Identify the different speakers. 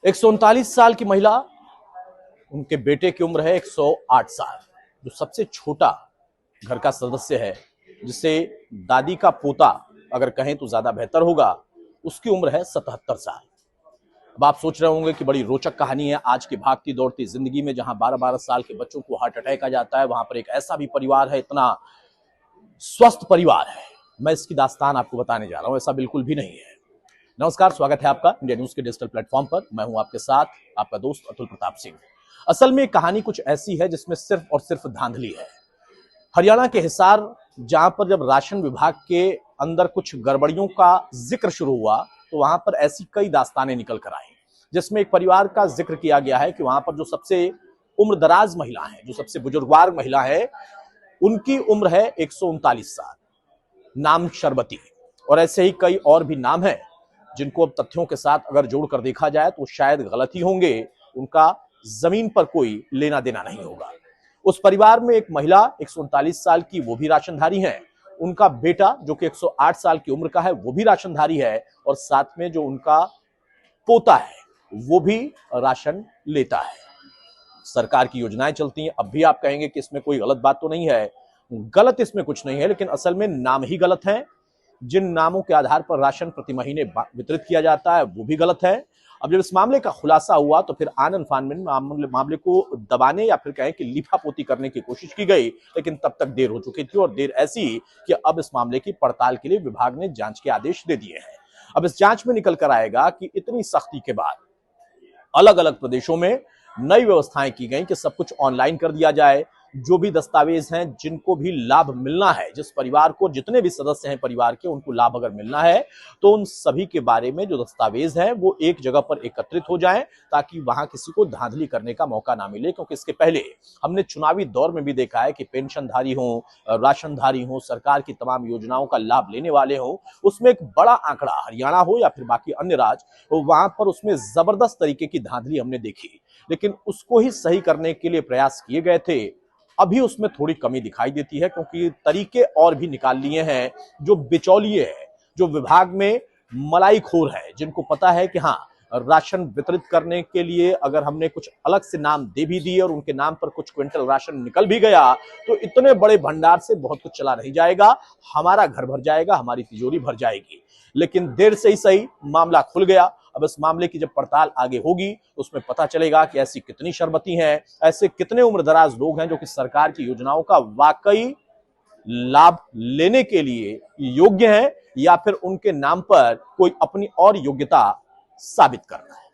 Speaker 1: 139 साल की महिला, उनके बेटे की उम्र है 108 साल। जो सबसे छोटा घर का सदस्य है, जिसे दादी का पोता अगर कहें तो ज्यादा बेहतर होगा, उसकी उम्र है 77 साल। अब आप सोच रहे होंगे कि बड़ी रोचक कहानी है आज की भागती दौड़ती जिंदगी में, जहां 12-12 साल के बच्चों को हार्ट अटैक आ जाता है, वहां पर एक ऐसा भी परिवार है, इतना स्वस्थ परिवार है। मैं इसकी दास्तान आपको बताने जा रहा हूं, ऐसा बिल्कुल भी नहीं है। नमस्कार, स्वागत है आपका इंडिया न्यूज के डिजिटल प्लेटफॉर्म पर। मैं हूं आपके साथ आपका दोस्त अतुल प्रताप सिंह। असल में कहानी कुछ ऐसी है जिसमें सिर्फ और सिर्फ धांधली है। हरियाणा के हिसार, जहां पर जब राशन विभाग के अंदर कुछ गड़बड़ियों का जिक्र शुरू हुआ, तो वहां पर ऐसी कई दास्तानें निकल कर आई, जिसमें एक परिवार का जिक्र किया गया है कि वहां पर जो सबसे उम्रदराज महिला है, जो सबसे बुजुर्गवार महिला है, उनकी उम्र है 139 साल। नाम शर्बती। और ऐसे ही कई और भी नाम हैं, जिनको अब तथ्यों के साथ अगर जोड़कर देखा जाए तो शायद गलत ही होंगे। उनका जमीन पर कोई लेना देना नहीं होगा। उस परिवार में एक महिला 139 साल की, वो भी राशनधारी है। उनका बेटा जो कि 108 साल की उम्र का है, वो भी राशनधारी है। और साथ में जो उनका पोता है, वो भी राशन लेता है। सरकार की योजनाएं चलती हैं। अब भी आप कहेंगे कि इसमें कोई गलत बात तो नहीं है। गलत इसमें कुछ नहीं है, लेकिन असल में नाम ही गलत है। जिन नामों के आधार पर राशन प्रति महीने वितरित किया जाता है, वो भी गलत है। अब जब इस मामले का खुलासा हुआ तो फिर आनन फान में मामले को दबाने या फिर कहें कि लिपापोती करने की कोशिश की गई, लेकिन तब तक देर हो चुकी थी। और देर ऐसी कि अब इस मामले की पड़ताल के लिए विभाग ने जांच के आदेश दे दिए हैं। अब इस जांच में निकल कर आएगा कि इतनी सख्ती के बाद अलग अलग प्रदेशों में नई व्यवस्थाएं की गई कि सब कुछ ऑनलाइन कर दिया जाए। जो भी दस्तावेज हैं, जिनको भी लाभ मिलना है, जिस परिवार को, जितने भी सदस्य हैं परिवार के, उनको लाभ अगर मिलना है तो उन सभी के बारे में जो दस्तावेज हैं वो एक जगह पर एकत्रित हो जाएं, ताकि वहां किसी को धांधली करने का मौका ना मिले। क्योंकि इसके पहले हमने चुनावी दौर में भी देखा है कि पेंशनधारी हो, राशनधारी हो, सरकार की तमाम योजनाओं का लाभ लेने वाले हो, उसमें एक बड़ा आंकड़ा, हरियाणा हो या फिर बाकी अन्य राज्य, वहां पर उसमें जबरदस्त तरीके की धांधली हमने देखी। लेकिन उसको ही सही करने के लिए प्रयास किए गए थे। अभी उसमें थोड़ी कमी दिखाई देती है, क्योंकि तरीके और भी निकाल लिए हैं। जो बिचौलिए हैं, जो विभाग में मलाईखोर है, जिनको पता है कि हाँ, राशन वितरित करने के लिए अगर हमने कुछ अलग से नाम दे भी दिए और उनके नाम पर कुछ क्विंटल राशन निकल भी गया, तो इतने बड़े भंडार से बहुत कुछ चला नहीं जाएगा, हमारा घर भर जाएगा, हमारी तिजोरी भर जाएगी। लेकिन देर से ही सही मामला खुल गया। अब इस मामले की जब पड़ताल आगे होगी, उसमें पता चलेगा कि ऐसी कितनी शर्बती हैं, ऐसे कितने उम्रदराज लोग हैं जो कि सरकार की योजनाओं का वाकई लाभ लेने के लिए योग्य हैं, या फिर उनके नाम पर कोई अपनी और योग्यता साबित करना है।